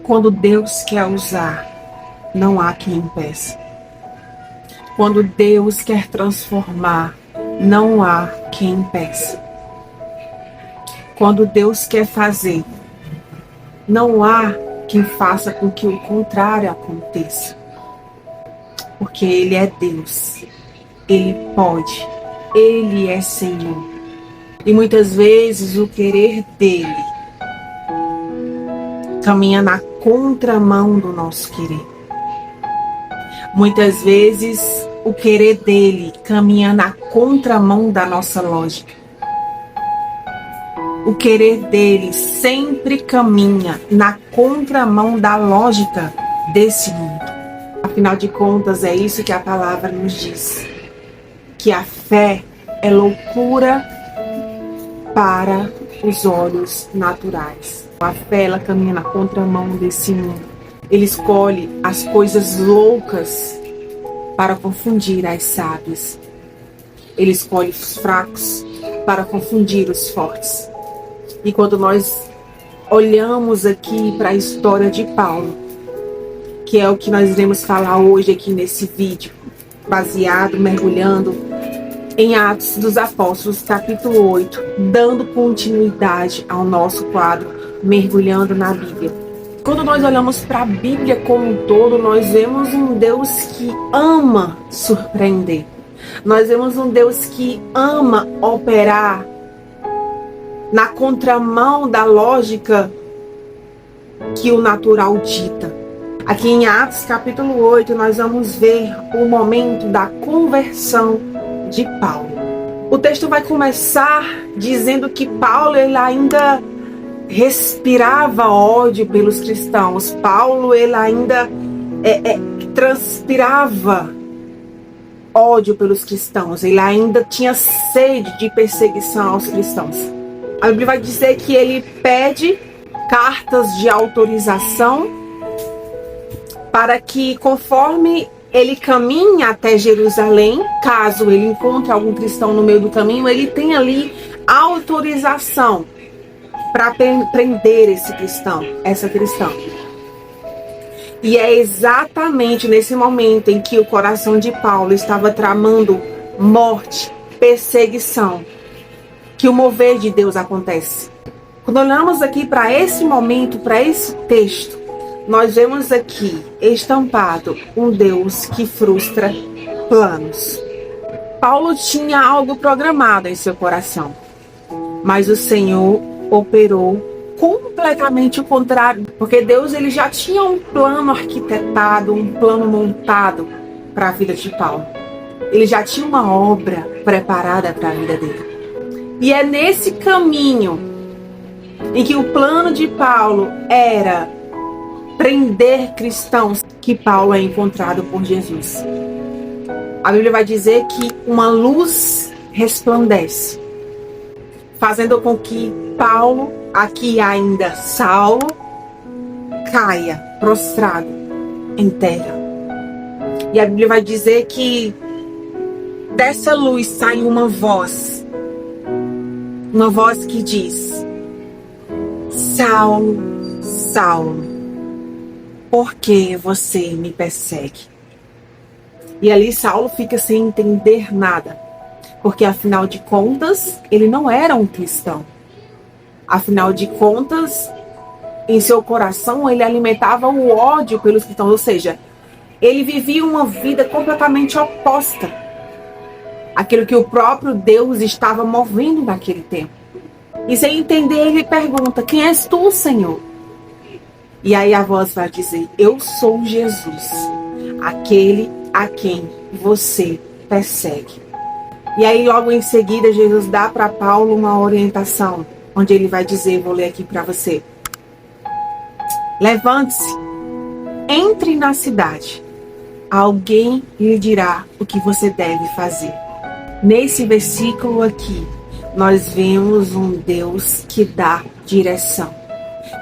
Quando Deus quer usar, não há quem impeça. Quando Deus quer transformar, não há quem impeça. Quando Deus quer fazer, não há quem faça com que o contrário aconteça. Porque Ele é Deus. Ele pode. Ele é Senhor. E muitas vezes o querer dele caminha na contramão do nosso querer. Muitas vezes o querer dele caminha na contramão da nossa lógica. O querer dele sempre caminha na contramão da lógica desse mundo. Afinal de contas, é isso que a palavra nos diz. Que a fé é loucura para os olhos naturais. A fé, ela caminha na contramão desse mundo. Ele escolhe as coisas loucas para confundir as sábias. Ele escolhe os fracos para confundir os fortes. E quando nós olhamos aqui para a história de Paulo, que é o que nós iremos falar hoje aqui nesse vídeo, baseado, mergulhando em Atos dos Apóstolos, capítulo 8, dando continuidade ao nosso quadro, mergulhando na Bíblia. Quando nós olhamos para a Bíblia como um todo, nós vemos um Deus que ama surpreender. Nós vemos um Deus que ama operar na contramão da lógica que o natural dita. Aqui em Atos capítulo 8, nós vamos ver o momento da conversão de Paulo. O texto vai começar dizendo que Paulo ele ainda respirava ódio pelos cristãos. Paulo ele ainda transpirava ódio pelos cristãos. Ele ainda tinha sede de perseguição aos cristãos. A Bíblia vai dizer que ele pede cartas de autorização para que, conforme ele caminha até Jerusalém, caso ele encontre algum cristão no meio do caminho, ele tem ali autorização para prender esse cristão, essa cristã. E é exatamente nesse momento em que o coração de Paulo estava tramando morte, perseguição, que o mover de Deus acontece. Quando olhamos aqui para esse momento, para esse texto, nós vemos aqui estampado um Deus que frustra planos. Paulo tinha algo programado em seu coração, mas o Senhor operou completamente o contrário, porque Deus ele já tinha um plano arquitetado, um plano montado para a vida de Paulo. Ele já tinha uma obra preparada para a vida dele. E é nesse caminho em que o plano de Paulo era prender cristãos que Paulo é encontrado por Jesus. A Bíblia vai dizer que uma luz resplandece, fazendo com que Paulo, aqui ainda Saulo, caia prostrado em terra. E a Bíblia vai dizer que dessa luz sai uma voz que diz: Saulo, Saulo, por que você me persegue? E ali Saulo fica sem entender nada, porque afinal de contas ele não era um cristão. Afinal de contas, em seu coração ele alimentava o ódio pelos cristãos, ou seja, ele vivia uma vida completamente oposta àquilo que o próprio Deus estava movendo naquele tempo. E sem entender, ele pergunta: quem és tu, Senhor? E aí a voz vai dizer: eu sou Jesus, aquele a quem você persegue. E aí logo em seguida Jesus dá para Paulo uma orientação, onde ele vai dizer, vou ler aqui para você: levante-se, entre na cidade, alguém lhe dirá o que você deve fazer. Nesse versículo aqui, nós vemos um Deus que dá direção.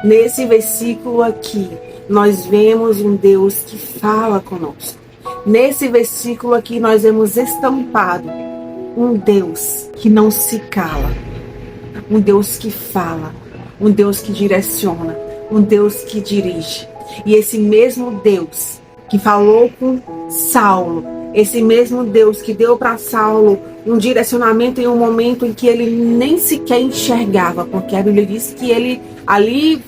Nesse versículo aqui, nós vemos um Deus que fala conosco. Nesse versículo aqui, nós vemos estampado um Deus que não se cala. Um Deus que fala. Um Deus que direciona. Um Deus que dirige. E esse mesmo Deus que falou com Saulo, esse mesmo Deus que deu para Saulo um direcionamento em um momento em que ele nem sequer enxergava, porque a Bíblia diz que ele ali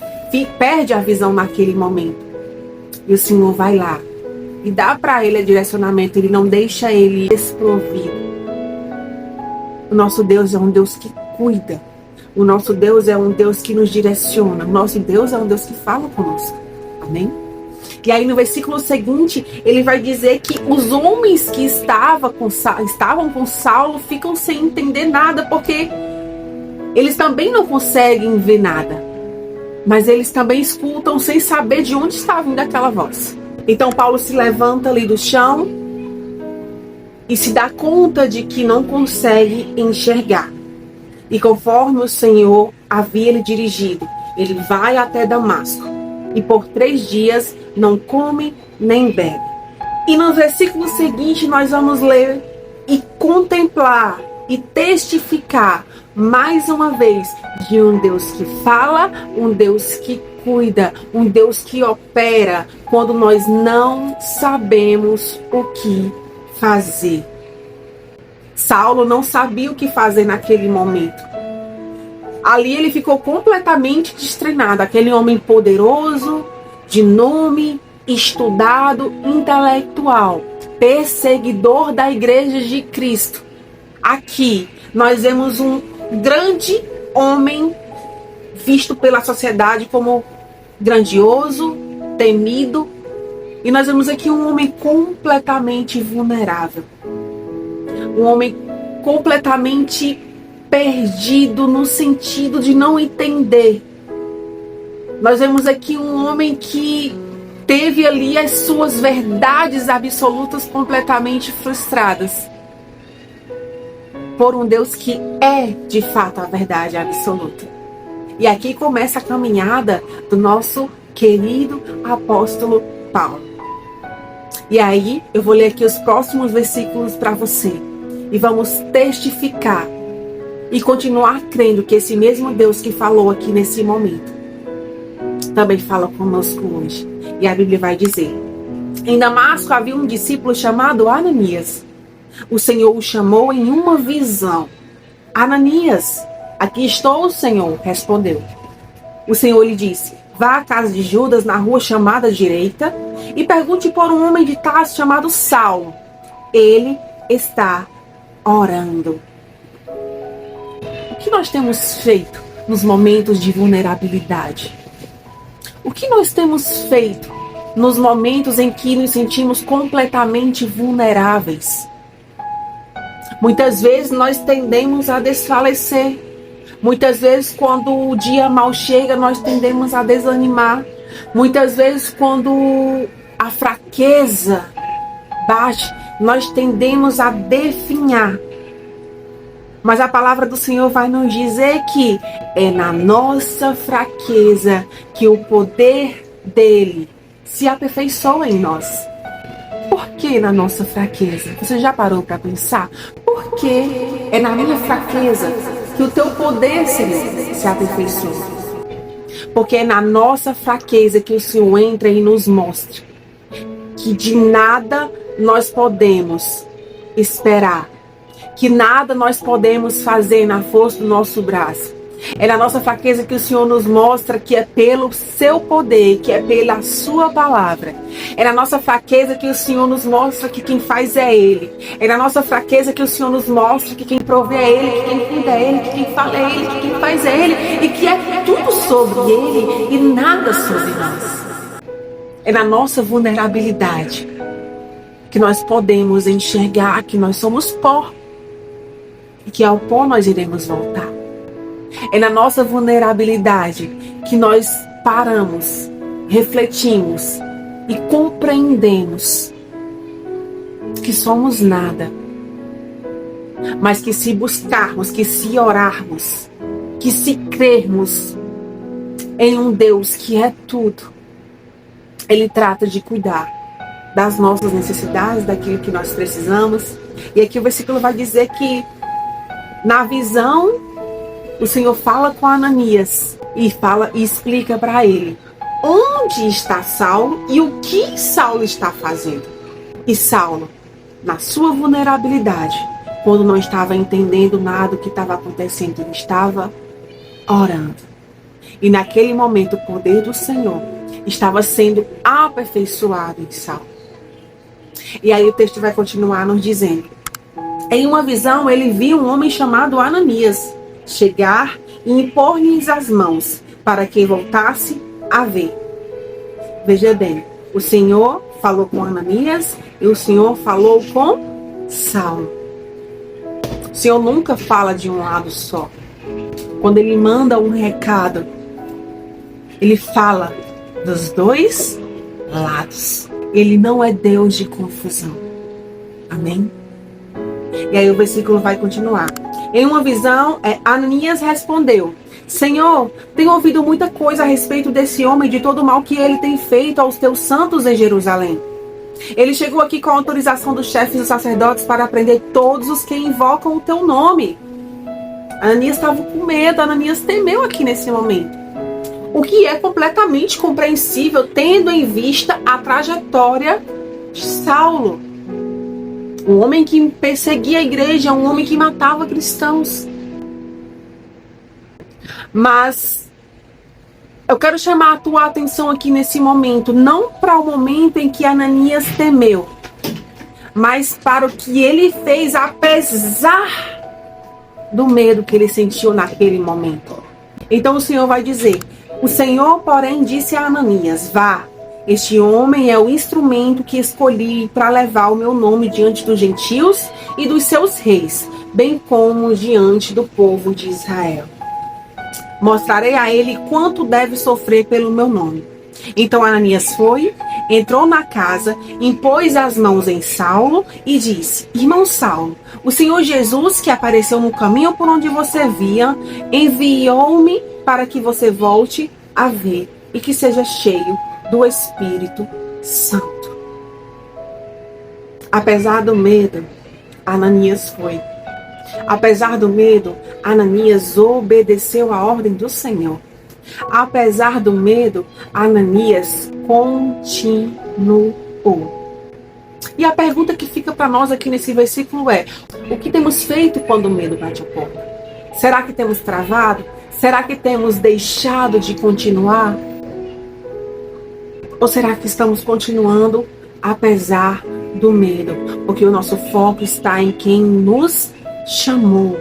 perde a visão naquele momento. E o Senhor vai lá e dá para ele direcionamento, ele não deixa ele desprovido. O nosso Deus é um Deus que cuida. O nosso Deus é um Deus que nos direciona. O nosso Deus é um Deus que fala conosco. Amém? E aí no versículo seguinte, ele vai dizer que os homens que estavam com Saulo ficam sem entender nada, porque eles também não conseguem ver nada. Mas eles também escutam sem saber de onde está vindo aquela voz. Então Paulo se levanta ali do chão e se dá conta de que não consegue enxergar. E conforme o Senhor havia lhe dirigido, ele vai até Damasco. E por 3 dias não come nem bebe. E no versículo seguinte nós vamos ler e contemplar e testificar mais uma vez de um Deus que fala, um Deus que cuida, um Deus que opera quando nós não sabemos o que fazer. Saulo não sabia o que fazer naquele momento. Ali ele ficou completamente destreinado. Aquele homem poderoso, de nome, estudado, intelectual, perseguidor da igreja de Cristo. Aqui nós vemos um grande homem visto pela sociedade como grandioso, temido. E nós vemos aqui um homem completamente vulnerável. Um homem completamente perdido no sentido de não entender. Nós vemos aqui um homem que teve ali as suas verdades absolutas completamente frustradas por um Deus que é de fato a verdade absoluta. E aqui começa a caminhada do nosso querido apóstolo Paulo. E aí eu vou ler aqui os próximos versículos para você. E vamos testificar e continuar crendo que esse mesmo Deus que falou aqui nesse momento também fala conosco hoje. E a Bíblia vai dizer: em Damasco havia um discípulo chamado Ananias. O Senhor o chamou em uma visão. Ananias, aqui estou, o Senhor, respondeu. O Senhor lhe disse: vá à casa de Judas, na rua chamada Direita, e pergunte por um homem de Tarso chamado Saulo. Ele está orando. O que nós temos feito nos momentos de vulnerabilidade? O que nós temos feito nos momentos em que nos sentimos completamente vulneráveis? Muitas vezes nós tendemos a desfalecer. Muitas vezes quando o dia mal chega, nós tendemos a desanimar. Muitas vezes quando a fraqueza bate, nós tendemos a definhar. Mas a palavra do Senhor vai nos dizer que é na nossa fraqueza que o poder dele se aperfeiçoa em nós. Por que na nossa fraqueza? Você já parou para pensar? Por que é na minha fraqueza que o teu poder se aperfeiçoa? Porque é na nossa fraqueza que o Senhor entra e nos mostra que de nada nós podemos esperar, que nada nós podemos fazer na força do nosso braço. É na nossa fraqueza que o Senhor nos mostra que é pelo seu poder, que é pela sua palavra. É na nossa fraqueza que o Senhor nos mostra que quem faz é Ele. É na nossa fraqueza que o Senhor nos mostra que quem provê é Ele, que quem cuida é Ele, que quem fala é Ele, que quem faz é Ele, e que é tudo sobre Ele e nada sobre nós. É na nossa vulnerabilidade que nós podemos enxergar que nós somos pó e que ao pó nós iremos voltar. É na nossa vulnerabilidade que nós paramos, refletimos e compreendemos que somos nada, mas que se buscarmos, que se orarmos, que se crermos em um Deus que é tudo, Ele trata de cuidar das nossas necessidades, daquilo que nós precisamos. E aqui o versículo vai dizer que na visão o Senhor fala com Ananias e explica para ele onde está Saulo e o que Saulo está fazendo. E Saulo, na sua vulnerabilidade, quando não estava entendendo nada do que estava acontecendo, ele estava orando. E naquele momento o poder do Senhor estava sendo aperfeiçoado em Saulo. E aí o texto vai continuar nos dizendo: em uma visão ele viu um homem chamado Ananias chegar e impor-lhes as mãos para que voltasse a ver. Veja bem, o Senhor falou com Ananias e o Senhor falou com Saulo. O Senhor nunca fala de um lado só. Quando ele manda um recado, ele fala dos dois lados. Ele não é Deus de confusão. Amém? E aí o versículo vai continuar. Em uma visão, Ananias respondeu: Senhor, tenho ouvido muita coisa a respeito desse homem, de todo o mal que ele tem feito aos teus santos em Jerusalém. Ele chegou aqui com a autorização dos chefes dos sacerdotes para prender todos os que invocam o teu nome. Ananias estava com medo, Ananias temeu aqui nesse momento. O que é completamente compreensível, tendo em vista a trajetória de Saulo. Um homem que perseguia a igreja, um homem que matava cristãos. Mas eu quero chamar a tua atenção aqui nesse momento, não para o momento em que Ananias temeu, mas para o que ele fez apesar do medo que ele sentiu naquele momento. Então o Senhor vai dizer: o Senhor, porém, disse a Ananias: vá, este homem é o instrumento que escolhi para levar o meu nome diante dos gentios e dos seus reis, bem como diante do povo de Israel. Mostrarei a ele quanto deve sofrer pelo meu nome. Então Ananias foi, entrou na casa, impôs as mãos em Saulo e disse: irmão Saulo, o Senhor Jesus, que apareceu no caminho por onde você via, enviou-me para que você volte a ver e que seja cheio do Espírito Santo. Apesar do medo, Ananias foi. Apesar do medo, Ananias obedeceu a ordem do Senhor. Apesar do medo, Ananias continuou. E a pergunta que fica para nós aqui nesse versículo é: o que temos feito quando o medo bate a porta? Será que temos travado? Será que temos deixado de continuar? Ou será que estamos continuando apesar do medo? Porque o nosso foco está em quem nos chamou.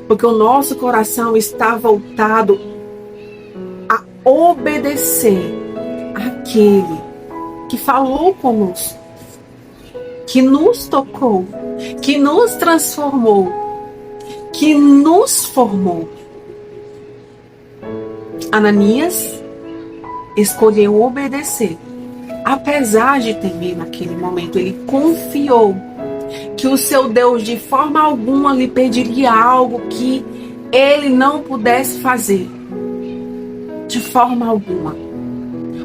Porque o nosso coração está voltado a obedecer àquele que falou conosco, que nos tocou, que nos transformou, que nos formou. Ananias escolheu obedecer, apesar de temer naquele momento. Ele confiou que o seu Deus de forma alguma lhe pediria algo que ele não pudesse fazer. De forma alguma.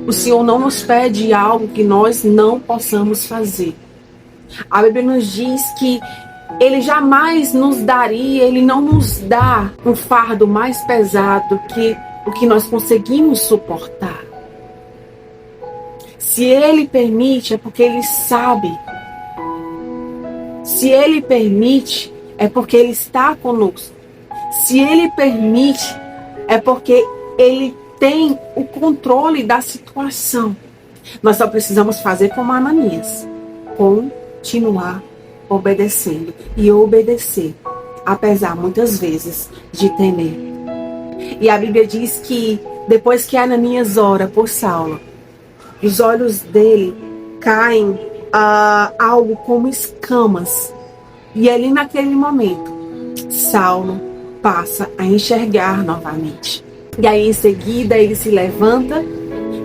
O Senhor não nos pede algo que nós não possamos fazer. A Bíblia nos diz que Ele jamais nos daria, Ele não nos dá um fardo mais pesado que o que nós conseguimos suportar. Se Ele permite, é porque Ele sabe. Se Ele permite, é porque Ele está conosco. Se Ele permite, é porque Ele tem o controle da situação. Nós só precisamos fazer como Ananias. Continuar obedecendo. E obedecer, apesar muitas vezes de temer. E a Bíblia diz que depois que Ananias ora por Saulo, os olhos dele caem algo como escamas. E ali naquele momento, Saulo passa a enxergar novamente. E aí em seguida ele se levanta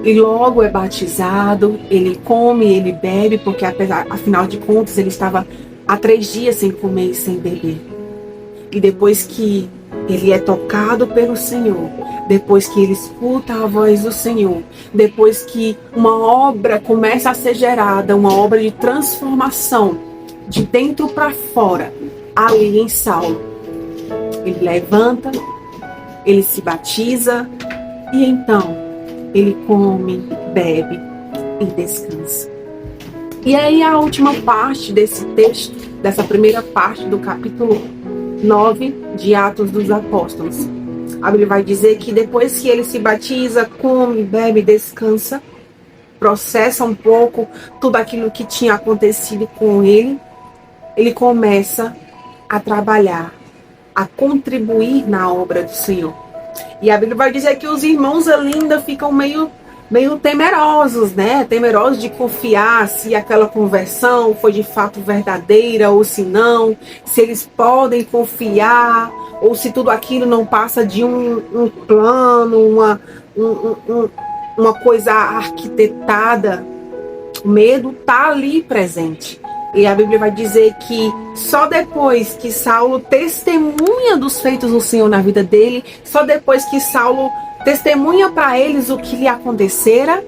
e logo é batizado. Ele come, ele bebe, porque afinal de contas ele estava há 3 dias sem comer e sem beber. E depois que ele é tocado pelo Senhor, depois que ele escuta a voz do Senhor, depois que uma obra começa a ser gerada, uma obra de transformação de dentro para fora, ali em Saulo, ele levanta, ele se batiza e então ele come, bebe e descansa. E aí a última parte desse texto, dessa primeira parte do capítulo 9 de Atos dos Apóstolos. A Bíblia vai dizer que depois que ele se batiza, come, bebe, descansa, processa um pouco tudo aquilo que tinha acontecido com ele, ele começa a trabalhar, a contribuir na obra do Senhor. E a Bíblia vai dizer que os irmãos ali ainda ficam meio temerosos, né? Temerosos de confiar se aquela conversão foi de fato verdadeira ou se não, se eles podem confiar, ou se tudo aquilo não passa de um plano, uma coisa arquitetada. O medo está ali presente. E a Bíblia vai dizer que só depois que Saulo testemunha dos feitos do Senhor na vida dele, só depois que Saulo testemunha para eles o que lhe acontecera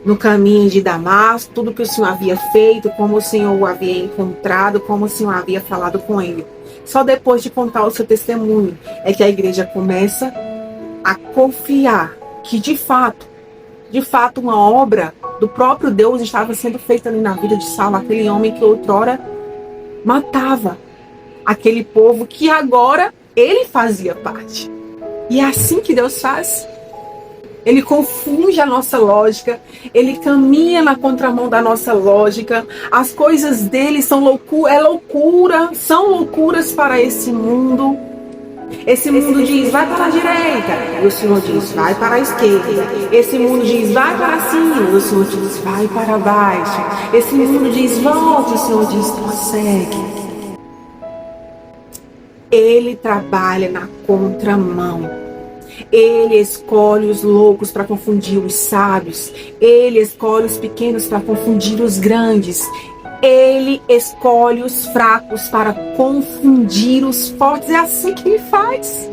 no caminho de Damasco, tudo que o Senhor havia feito, como o Senhor o havia encontrado, como o Senhor havia falado com ele. Só depois de contar o seu testemunho é que a igreja começa a confiar que de fato, uma obra do próprio Deus estava sendo feita ali na vida de Saulo, aquele homem que outrora matava aquele povo que agora ele fazia parte. E é assim que Deus faz. Ele confunde a nossa lógica, ele caminha na contramão da nossa lógica. As coisas dele são loucura, são loucuras para esse mundo. Esse mundo diz, vai para a direita, e o Senhor diz, vai para a esquerda. Esse mundo diz, vai para cima, e o Senhor diz, vai para baixo. Esse mundo diz, volta, e o Senhor diz, prossegue. Ele trabalha na contramão. Ele escolhe os loucos para confundir os sábios. Ele escolhe os pequenos para confundir os grandes. Ele escolhe os fracos para confundir os fortes. É assim que ele faz.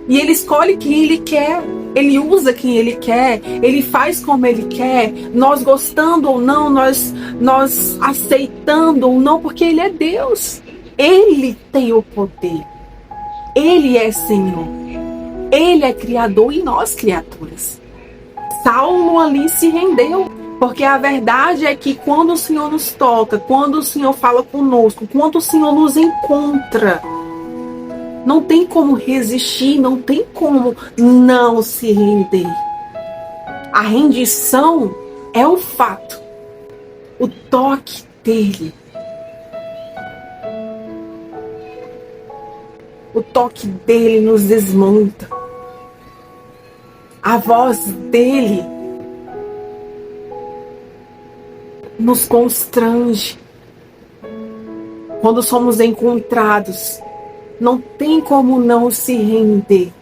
E ele escolhe quem ele quer. Ele usa quem ele quer. Ele faz como ele quer. Nós gostando ou não, nós aceitando ou não, porque ele é Deus. Ele tem o poder. Ele é Senhor. Ele é Criador e nós criaturas. Saulo ali se rendeu. Porque a verdade é que quando o Senhor nos toca, quando o Senhor fala conosco, quando o Senhor nos encontra, não tem como resistir, não tem como não se render. A rendição é o fato, o toque dele. O toque dele nos desmonta. A voz dele nos constrange. Quando somos encontrados, não tem como não se render.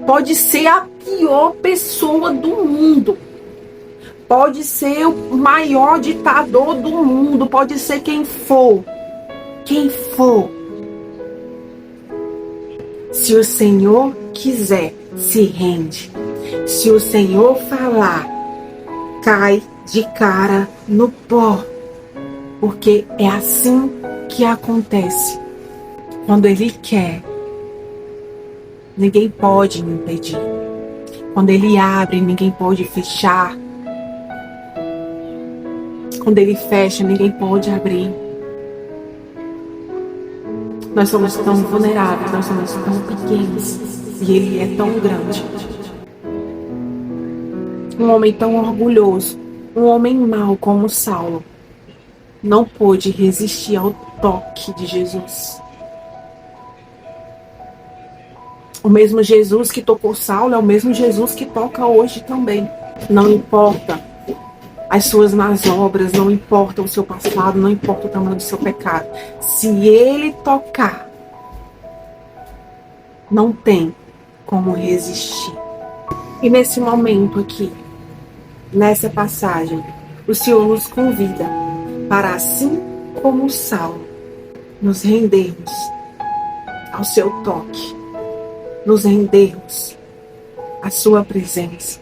Pode ser a pior pessoa do mundo. Pode ser o maior ditador do mundo. Pode ser quem for. Quem for. Se o Senhor quiser, se rende. Se o Senhor falar, cai de cara no pó. Porque é assim que acontece. Quando Ele quer, ninguém pode impedir. Quando Ele abre, ninguém pode fechar. Quando Ele fecha, ninguém pode abrir. Nós somos tão vulneráveis, nós somos tão pequenos. E Ele é tão grande. Um homem tão orgulhoso, um homem mau como Saulo, não pôde resistir ao toque de Jesus. O mesmo Jesus que tocou Saulo é o mesmo Jesus que toca hoje também. Não importa as suas más obras, não importa o seu passado, não importa o tamanho do seu pecado. Se Ele tocar, não tem como resistir. E nesse momento aqui, nessa passagem, o Senhor nos convida para, assim como Saulo, nos rendermos ao seu toque, nos rendermos à sua presença,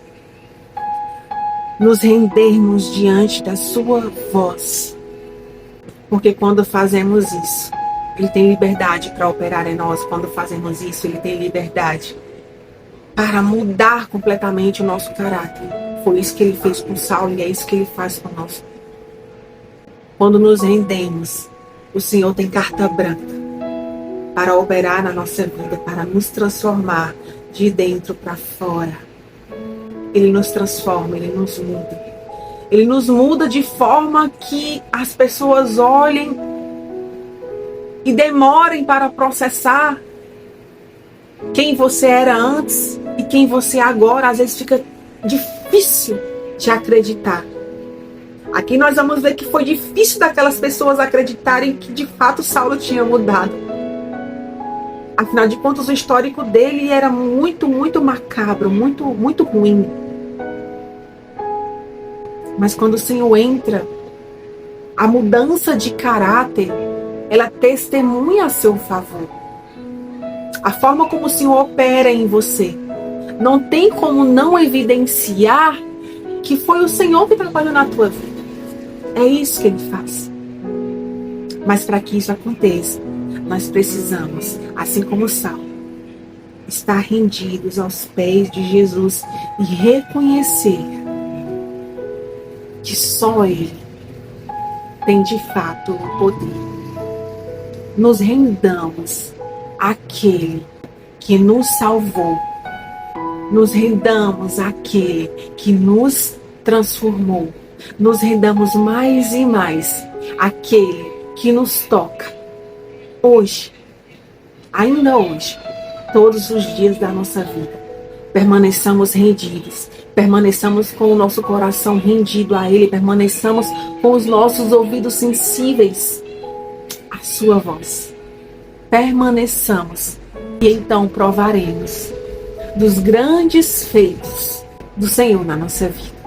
nos rendermos diante da sua voz, porque quando fazemos isso, Ele tem liberdade para operar em nós. Quando fazemos isso, Ele tem liberdade para mudar completamente o nosso caráter. Foi isso que ele fez com Saulo e é isso que ele faz conosco. Quando nos rendemos, o Senhor tem carta branca para operar na nossa vida, para nos transformar de dentro para fora. Ele nos transforma, Ele nos muda. Ele nos muda de forma que as pessoas olhem e demorem para processar quem você era antes e quem você é agora. Às vezes fica difícil de acreditar. Aqui nós vamos ver que foi difícil daquelas pessoas acreditarem que de fato Saulo tinha mudado. Afinal de contas, o histórico dele era muito, muito macabro, muito, muito ruim. Mas quando o Senhor entra, a mudança de caráter, ela testemunha a seu favor. A forma como o Senhor opera em você não tem como não evidenciar que foi o Senhor que trabalhou na tua vida. É isso que Ele faz. Mas para que isso aconteça, nós precisamos, assim como Saulo, estar rendidos aos pés de Jesus e reconhecer que só Ele tem de fato o poder. Nos rendamos àquele que nos salvou. Nos rendamos àquele que nos transformou. Nos rendamos mais e mais àquele que nos toca. Hoje, ainda hoje, todos os dias da nossa vida, permaneçamos rendidos, permaneçamos com o nosso coração rendido a Ele, permaneçamos com os nossos ouvidos sensíveis à sua voz. Permaneçamos e então provaremos dos grandes feitos do Senhor na nossa vida.